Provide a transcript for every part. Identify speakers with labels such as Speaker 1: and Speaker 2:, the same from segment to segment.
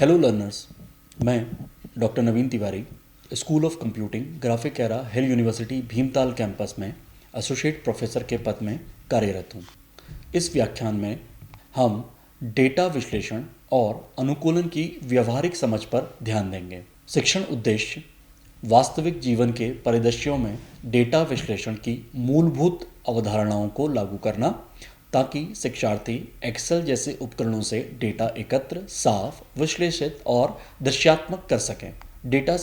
Speaker 1: Hello learners, मैं doctor Naveen Tiwari school of computing graphic era hill university Bhimtal campus में associate professor के पद में कार्यरत हूँ। इस व्याख्यान में हम डेटा विश्लेषण और अनुकूलन की व्यवहारिक समझ पर ध्यान देंगे। शिक्षण उद्देश्य वास्तविक जीवन के परिदृश्यों में डेटा विश्लेषण की मूलभूत अवधारणाओं को लागू करना, ताकि शिक्षार्थी एक्सेल जैसे उपकरणों से डेटा एकत्र, साफ, विश्लेषित और दृश्यात्मक कर सकें। डेटा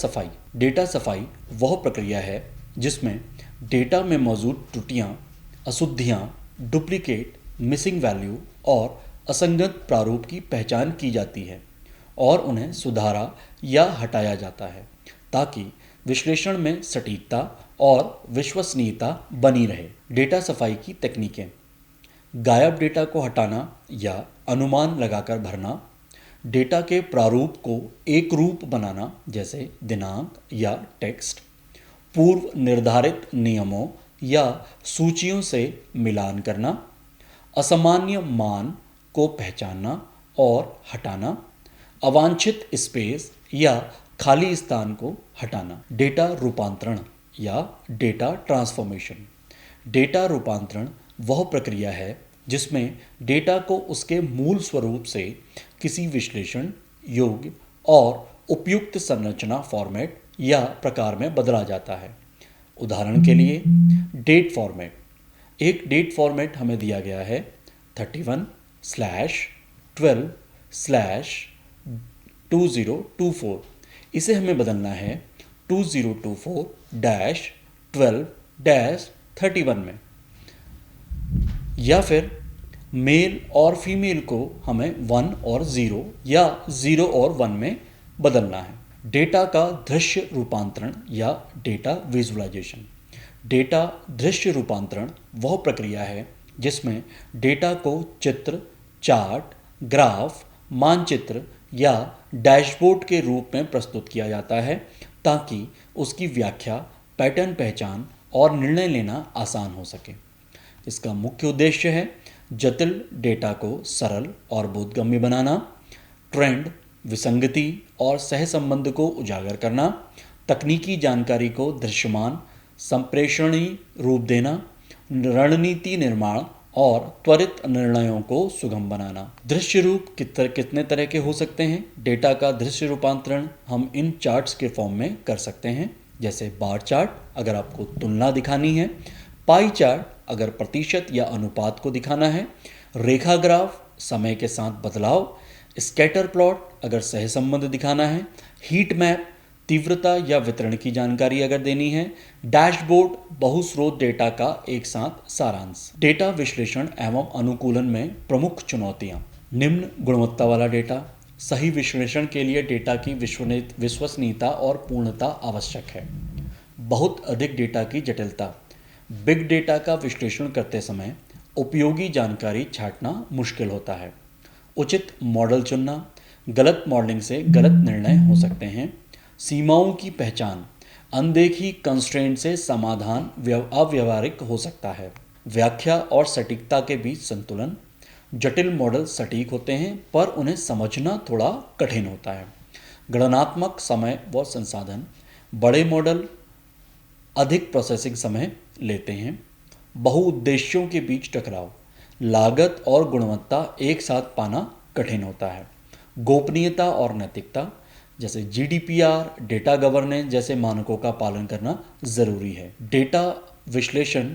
Speaker 1: सफाई वह प्रक्रिया है जिसमें डेटा में मौजूद त्रुटियां, अशुद्धियां, डुप्लीकेट, मिसिंग वैल्यू और असंगत प्रारूप की पहचान की जाती है और उन्हें सुधारा या हटाया जाता है, ताकि विश्लेषण में सटीकता और विश्वसनीयता बनी रहे। डेटा सफाई की तकनीकें: गायब डेटा को हटाना या अनुमान लगाकर भरना, डेटा के प्रारूप को एक रूप बनाना जैसे दिनांक या टेक्स्ट, पूर्व निर्धारित नियमों या सूचियों से मिलान करना, असामान्य मान को पहचानना और हटाना, अवांछित स्पेस या खाली स्थान को हटाना। डेटा रूपांतरण या डेटा ट्रांसफॉर्मेशन। डेटा रूपांतरण वह प्रक्रिया है जिसमें डेटा को उसके मूल स्वरूप से किसी विश्लेषण योग्य और उपयुक्त संरचना, फॉर्मेट या प्रकार में बदला जाता है। उदाहरण के लिए डेट फॉर्मेट। एक डेट फॉर्मेट हमें दिया गया है 31/12/2024। इसे हमें बदलना है 2024-12-31 में। या फिर मेल और फीमेल को हमें 1 और 0 या 0 और 1 में बदलना है। डेटा का दृश्य रूपांतरण या डेटा विजुअलाइजेशन। डेटा दृश्य रूपांतरण वह प्रक्रिया है जिसमें डेटा को चित्र, चार्ट, ग्राफ, मानचित्र या डैशबोर्ड के रूप में प्रस्तुत किया जाता है, ताकि उसकी व्याख्या, पैटर्न पहचान और निर्णय लेना आसान हो सके। इसका मुख्य उद्देश्य है जटिल डेटा को सरल और बोधगम्य बनाना, ट्रेंड, विसंगति और सहसंबंध को उजागर करना, तकनीकी जानकारी को दृश्यमान, संप्रेषणीय रूप देना, रणनीति निर्माण और त्वरित निर्णयों को सुगम बनाना। दृश्य रूप कितने तरह के हो सकते हैं? डेटा का दृश्य रूपांतरण हम इन चार्ट्स के फॉर्म में कर सकते हैं, जैसे बार चार्ट अगर आपको तुलना दिखानी है, पाई चार्ट अगर प्रतिशत या अनुपात को दिखाना है, रेखा ग्राफ समय के साथ बदलाव, स्कैटर प्लॉट अगर सहसंबंध दिखाना है, हीट मैप तीव्रता या वितरण की जानकारी अगर देनी है, डैशबोर्ड बहुस्रोत डेटा का एक साथ सारांश। डेटा विश्लेषण एवं अनुकूलन में प्रमुख चुनौतियां: निम्न गुणवत्ता वाला डेटा। सही विश्लेषण के लिए डेटा की विश्वसनीयता और पूर्णता आवश्यक है। बहुत अधिक डेटा की जटिलता। बिग डेटा का विश्लेषण करते समय उपयोगी जानकारी छांटना मुश्किल होता है। उचित मॉडल चुनना। गलत मॉडलिंग से गलत निर्णय हो सकते हैं। सीमाओं की पहचान। अनदेखी कंस्ट्रेंट से समाधान अव्यवहारिक हो सकता है। व्याख्या और सटीकता के बीच संतुलन। जटिल मॉडल सटीक होते हैं पर उन्हें समझना थोड़ा कठिन होता है। गणनात्मक समय व संसाधन। बड़े मॉडल अधिक प्रोसेसिंग समय लेते हैं। बहुउद्देश्यों के बीच टकराव। लागत और गुणवत्ता एक साथ पाना कठिन होता है। गोपनीयता और नैतिकता, जैसे जीडीपीआर, डेटा गवर्नेंस जैसे मानकों का पालन करना जरूरी है। डेटा विश्लेषण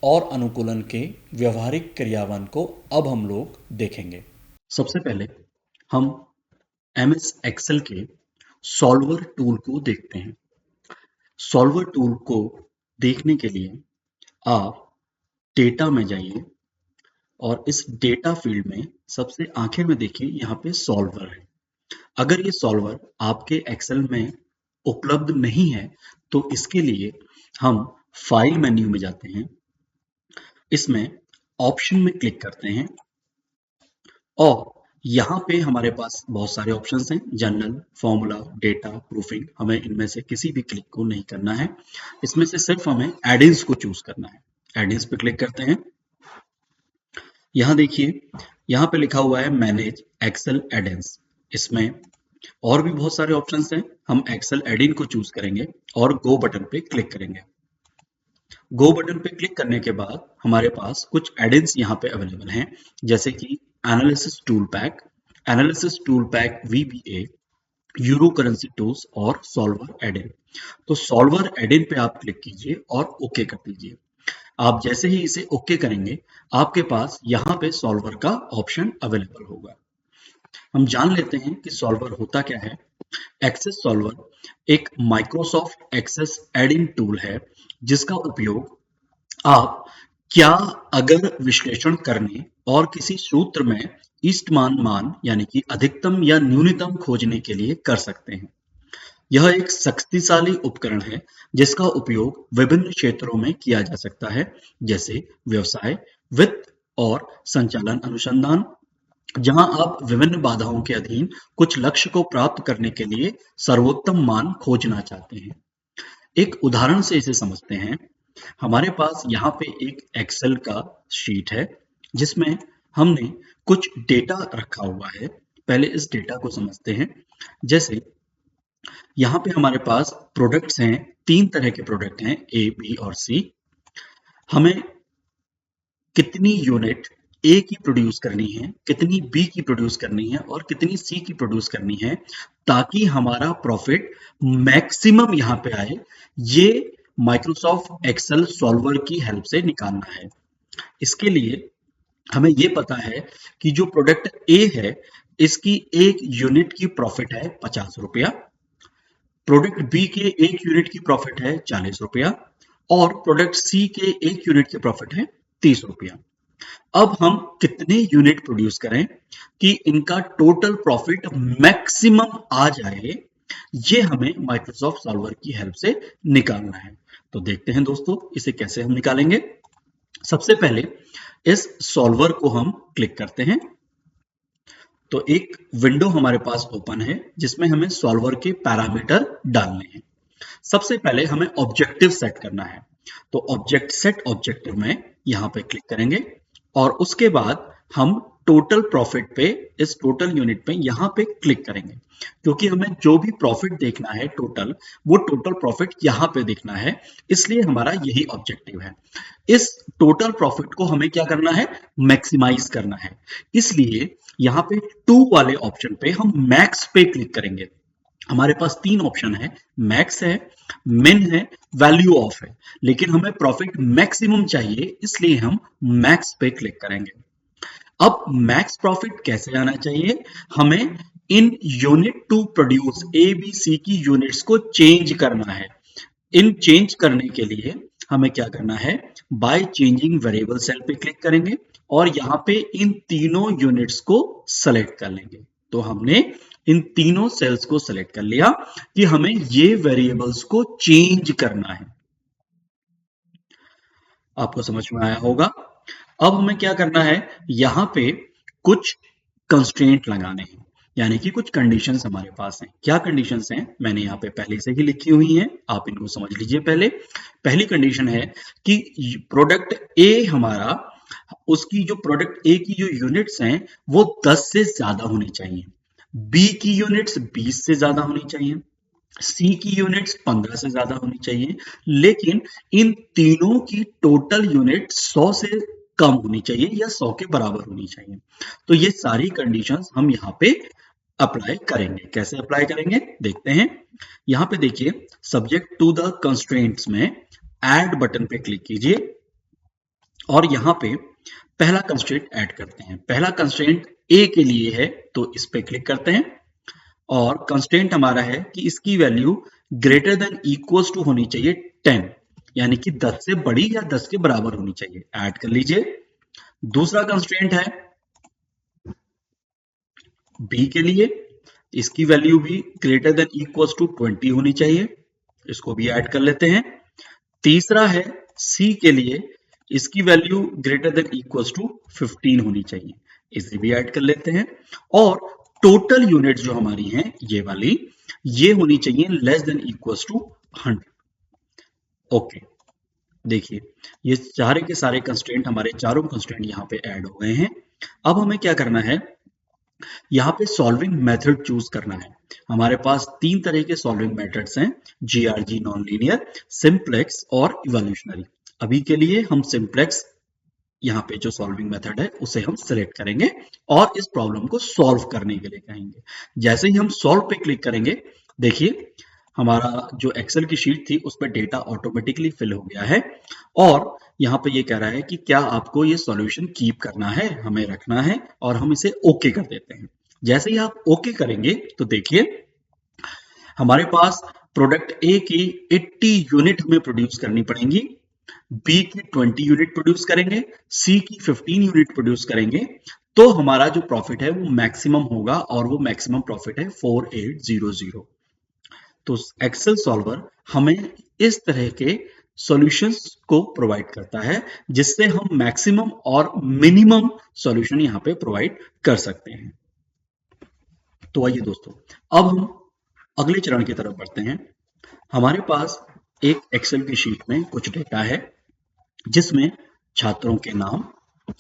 Speaker 1: और अनुकूलन के व्यवहारिक क्रियान्वयन को अब हम लोग देखेंगे। सबसे पहले हम एमएस एक्सेल के सॉल्वर टूल को देखते हैं। सॉल्वर टूल को देखने के लिए आप डेटा में जाइए और इस डेटा फील्ड में सबसे आखिर में देखिए, यहाँ पे सॉल्वर है। अगर ये सॉल्वर आपके एक्सेल में उपलब्ध नहीं है तो इसके लिए हम फाइल मेन्यू में जाते हैं, इसमें ऑप्शन में क्लिक करते हैं और यहाँ पे हमारे पास बहुत सारे ऑप्शंस हैं, जनरल, फॉर्मूला, डेटा, प्रूफिंग। हमें इनमें से किसी भी क्लिक को नहीं करना है, इसमें से सिर्फ हमें एडिंग्स को चूज करना है। एडिंग्स पे क्लिक करते हैं। यहाँ देखिए, यहाँ पे लिखा हुआ है मैनेज एक्सेल एडिंग्स। इसमें और भी बहुत सारे ऑप्शंस हैं। हम एक्सेल एडिन को चूज करेंगे और गो बटन पे क्लिक करेंगे। गो बटन पे क्लिक करने के बाद हमारे पास कुछ एडिन्स यहाँ पे अवेलेबल हैं, जैसे कि analysis tool pack VBA, euro currency tools और सॉल्वर एडिन। तो सॉल्वर एडिन पे आप क्लिक कीजिए और ओके कर दीजिए। आप जैसे ही इसे ओके करेंगे, आपके पास यहाँ पे सॉल्वर का ऑप्शन अवेलेबल होगा। हम जान लेते हैं कि सॉल्वर होता क्या है। एक्सेस सॉल्वर एक माइक्रोसॉफ्ट एक्सेस एडिन टूल है, जिसका उपयोग आप क्या अगर विश्लेषण करने और किसी सूत्र में इष्टतम मान यानी कि अधिकतम या न्यूनतम खोजने के लिए कर सकते हैं। यह एक शक्तिशाली उपकरण है, जिसका उपयोग विभिन्न क्षेत्रों में किया जा सकता है, जैसे व्यवसाय, वित्त और संचालन अनुसंधान, जहां आप विभिन्न बाधाओं के अधीन कुछ लक्ष्य को प्राप्त करने के लिए सर्वोत्तम मान खोजना चाहते हैं। एक उदाहरण से इसे समझते हैं। हमारे पास यहाँ पे एक एक्सेल का शीट है, जिसमें हमने कुछ डेटा रखा हुआ है। पहले इस डेटा को समझते हैं। जैसे यहाँ पे हमारे पास प्रोडक्ट्स हैं, 3 तरह के प्रोडक्ट हैं, ए, बी और सी। हमें कितनी यूनिट ए की प्रोड्यूस करनी है, कितनी बी की प्रोड्यूस करनी है और कितनी सी की प्रोड्यूस करनी है, ताकि हमारा प्रॉफिट मैक्सिमम यहाँ पे आए, ये माइक्रोसॉफ्ट एक्सेल सॉल्वर की हेल्प से निकालना है। इसके लिए हमें ये पता है कि जो प्रोडक्ट ए है, इसकी एक यूनिट की प्रॉफिट है 50 रुपया, प्रोडक्ट बी के एक यूनिट की प्रॉफिट है 40 रुपया और प्रोडक्ट सी के एक यूनिट की प्रॉफिट है 30 रुपया। अब हम कितने यूनिट प्रोड्यूस करें कि इनका टोटल प्रॉफिट मैक्सिमम आ जाए, ये हमें माइक्रोसॉफ्ट सॉल्वर की हेल्प से निकालना है। तो देखते हैं दोस्तों, इसे कैसे हम निकालेंगे। सबसे पहले इस सॉल्वर को हम क्लिक करते हैं, तो एक विंडो हमारे पास ओपन है, जिसमें हमें सॉल्वर के पैरामीटर डालने हैं। सबसे पहले हमें ऑब्जेक्टिव सेट करना है, तो सेट ऑब्जेक्टिव में यहां पे क्लिक करेंगे और उसके बाद हम टोटल प्रॉफिट पे, इस टोटल यूनिट पे यहां पे क्लिक करेंगे, क्योंकि हमें जो भी प्रॉफिट देखना है टोटल, वो टोटल प्रॉफिट यहां पे देखना है, इसलिए हमारा यही ऑब्जेक्टिव है। इस टोटल प्रॉफिट को हमें क्या करना है, मैक्सिमाइज करना है। इसलिए यहाँ पे 2 वाले ऑप्शन पे हम मैक्स पे क्लिक करेंगे। हमारे पास 3 ऑप्शन है, मैक्स है, मिन है, वैल्यू ऑफ है, लेकिन हमें प्रॉफिट मैक्सिमम चाहिए, इसलिए हम मैक्स पे क्लिक करेंगे। अब मैक्स प्रॉफिट कैसे आना चाहिए, हमें इन unit to produce A B C की यूनिट्स को चेंज करना है। इन चेंज करने के लिए हमें क्या करना है, बाय चेंजिंग वेरिएबल सेल पे क्लिक करेंगे और यहाँ पे इन तीनों यूनिट्स को सेलेक्ट कर लेंगे। तो हमने इन तीनों सेल्स को सेलेक्ट कर लिया कि हमें ये वेरिएबल्स को चेंज करना है। आपको समझ में आया होगा। अब हमें क्या करना है, यहां पे कुछ कंस्ट्रेंट लगाने हैं, यानी कि कुछ कंडीशंस हमारे पास हैं। क्या कंडीशंस हैं, मैंने यहाँ पे पहले से ही लिखी हुई हैं, आप इनको समझ लीजिए। पहली कंडीशन है कि प्रोडक्ट ए हमारा, उसकी जो प्रोडक्ट ए की जो यूनिट्स हैं वो 10 से ज्यादा होनी चाहिए, बी की यूनिट्स 20 से ज्यादा होनी चाहिए, सी की यूनिट्स 15 से ज्यादा होनी चाहिए, लेकिन इन तीनों की टोटल यूनिट 100 से कम होनी चाहिए या 100 के बराबर होनी चाहिए। तो ये सारी कंडीशंस हम यहाँ पे अप्लाई करेंगे। कैसे अप्लाई करेंगे देखते हैं। यहाँ पे देखिए, सब्जेक्ट टू द कंस्ट्रेंट्स में ऐड बटन पे क्लिक कीजिए और यहाँ पे पहला कंस्ट्रेंट ऐड करते हैं। पहला कंस्ट्रेंट ए के लिए है, तो इस पे क्लिक करते हैं और कंस्ट्रेंट हमारा है कि इसकी value greater than equals to होनी चाहिए 10, यानी कि 10 से बड़ी या 10 के बराबर होनी चाहिए। ऐड कर लीजिए। दूसरा कंस्ट्रेंट है बी के लिए, इसकी वैल्यू भी ग्रेटर देन इक्वल्स टू 20 होनी चाहिए, इसको भी ऐड कर लेते हैं। तीसरा है सी के लिए, इसकी value greater than equals to 15 होनी चाहिए, इसे भी ऐड कर लेते हैं। और टोटल यूनिट जो हमारी हैं ये वाली, ये होनी चाहिए less than equals to 100। Okay, देखिए ये सारे के सारे कंस्ट्रेंट, हमारे चारों कंस्ट्रेंट यहाँ पे ऐड हो गए हैं। अब हमें क्या करना है, यहाँ पे सॉल्विंग मेथड चूज करना है। हमारे पास तीन तरह के सॉल्विंग मेथड्स हैं, जीआरजी, नॉन लीनियर, सिंप्लेक्स और इवोल्यूशनरी। अभी के लिए हम सिंप्लेक्स यहाँ पे जो सॉल्विंग मेथड है उसे हम सिलेक्ट करेंगे और इस प्रॉब्लम को सॉल्व करने के लिए कहेंगे। जैसे ही हम सॉल्व पे क्लिक करेंगे, देखिए हमारा जो एक्सेल की शीट थी उस पर डेटा ऑटोमेटिकली फिल हो गया है और यहाँ पे ये कह रहा है कि क्या आपको ये सॉल्यूशन कीप करना है, हमें रखना है, और हम इसे ओके कर देते हैं। जैसे ही आप ओके करेंगे तो देखिए हमारे पास प्रोडक्ट ए की 80 यूनिट हमें प्रोड्यूस करनी पड़ेंगी, बी की 20 यूनिट प्रोड्यूस करेंगे, सी की 15 यूनिट प्रोड्यूस करेंगे, तो हमारा जो प्रॉफिट है वो मैक्सिमम होगा और वो मैक्सिमम प्रॉफिट है 4800। तो एक्सेल सॉल्वर हमें इस तरह के सॉल्यूशंस को प्रोवाइड करता है जिससे हम मैक्सिमम और मिनिमम सॉल्यूशन यहां पे प्रोवाइड कर सकते हैं। तो आइए दोस्तों, अब हम अगले चरण की तरफ बढ़ते हैं। हमारे पास एक एक्सेल की शीट में कुछ डेटा है जिसमें छात्रों के नाम,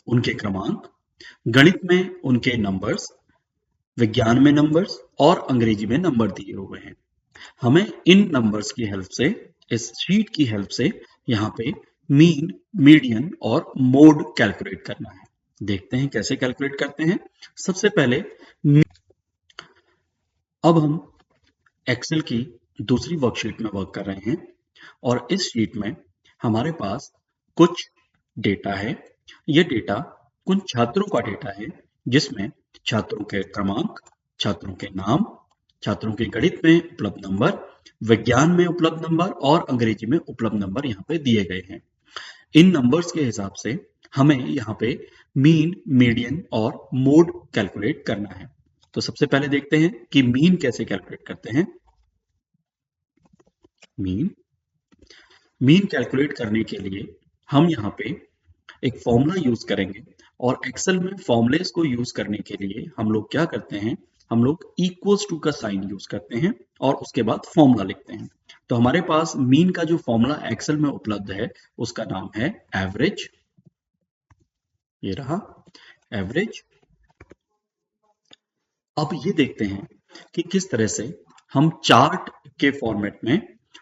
Speaker 1: उनके क्रमांक, गणित में उनके नंबर्स, विज्ञान में नंबर्स और अंग्रेजी में नंबर दिए हुए हैं। हमें इन नंबर्स की हेल्प से, इस शीट की हेल्प से यहाँ पे मीन, मीडियन और मोड कैलकुलेट करना है। देखते हैं कैसे कैलकुलेट करते हैं। सबसे पहले अब हम एक्सेल की दूसरी वर्कशीट में वर्क कर रहे हैं और इस शीट में हमारे पास कुछ डेटा है। यह डेटा कुछ छात्रों का डेटा है जिसमें छात्रों के क्रमांक, छात्रों के नाम, छात्रों के गणित में उपलब्ध नंबर, विज्ञान में उपलब्ध नंबर और अंग्रेजी में उपलब्ध नंबर यहाँ पे दिए गए हैं। इन नंबर्स के हिसाब से हमें यहाँ पे मीन, मीडियन और मोड कैलकुलेट करना है। तो सबसे पहले देखते हैं कि मीन कैसे कैलकुलेट करते हैं। मीन कैलकुलेट करने के लिए हम यहाँ पे एक फॉर्मूला यूज करेंगे और एक्सेल में फॉर्मूलेस को यूज करने के लिए हम लोग क्या करते हैं, हम लोग इक्वल्स टू का साइन यूज करते हैं और उसके बाद फॉर्मूला लिखते हैं। तो हमारे पास मीन का जो फॉर्मूला एक्सेल में उपलब्ध है उसका नाम है एवरेज। ये रहा एवरेज। अब ये देखते हैं कि किस तरह से हम चार्ट के फॉर्मेट में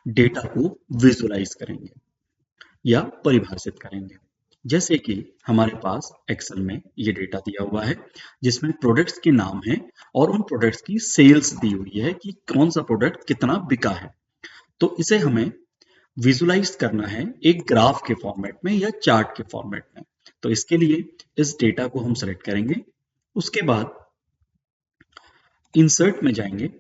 Speaker 1: डेटा को विजुलाइज करेंगे या परिभाषित करेंगे। जैसे कि हमारे पास एक्सेल में ये डेटा दिया हुआ है जिसमें प्रोडक्ट्स के नाम हैं और उन प्रोडक्ट्स की सेल्स दी हुई है कि कौन सा प्रोडक्ट कितना बिका है। तो इसे हमें विजुलाइज करना है एक ग्राफ के फॉर्मेट में या चार्ट के फॉर्मेट में। तो इसके लिए इस डेटा को हम सेलेक्ट करेंगे, उसके बाद इंसर्ट में जाएंगे।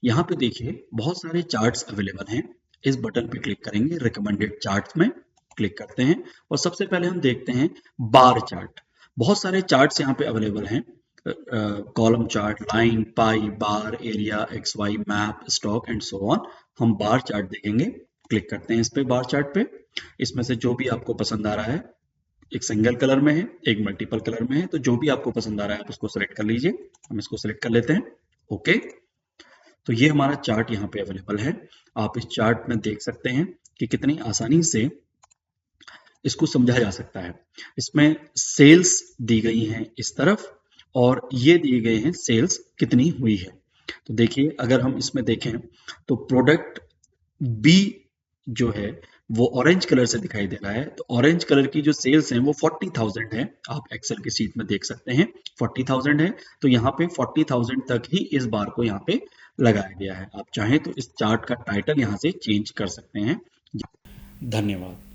Speaker 1: यहाँ पे देखिए बहुत सारे चार्ट्स अवेलेबल हैं। इस बटन पे क्लिक करेंगे, रिकमेंडेड चार्ट्स में क्लिक करते हैं और सबसे पहले हम देखते हैं बार चार्ट। बहुत सारे चार्ट्स यहाँ पे अवेलेबल हैं, column chart, line, pie, bar, area, X Y, map, stock and so on. हम बार चार्ट देखेंगे, क्लिक करते हैं इस पे बार चार्ट पे। इसमें से जो भी आपको पसंद आ रहा है, एक सिंगल कलर में है, एक मल्टीपल कलर में है, तो जो भी आपको पसंद आ रहा है आप उसको सिलेक्ट कर लीजिए। हम इसको सिलेक्ट कर लेते हैं, ओके। तो ये हमारा चार्ट यहाँ पे अवेलेबल है। आप इस चार्ट में देख सकते हैं कि कितनी आसानी से इसको समझा जा सकता है। इसमें सेल्स दी गई हैं इस तरफ और ये दिए गए हैं सेल्स कितनी हुई है। तो देखिए अगर हम इसमें देखें तो प्रोडक्ट बी जो है वो ऑरेंज कलर से दिखाई दे रहा है। तो ऑरेंज कलर की जो सेल्स हैं वो 40,000 है। आप एक्सेल की शीट में देख सकते हैं 40,000 है। तो यहाँ पे 40,000 तक ही इस बार को यहाँ पे लगाया गया है। आप चाहें तो इस चार्ट का टाइटल यहाँ से चेंज कर सकते हैं। धन्यवाद।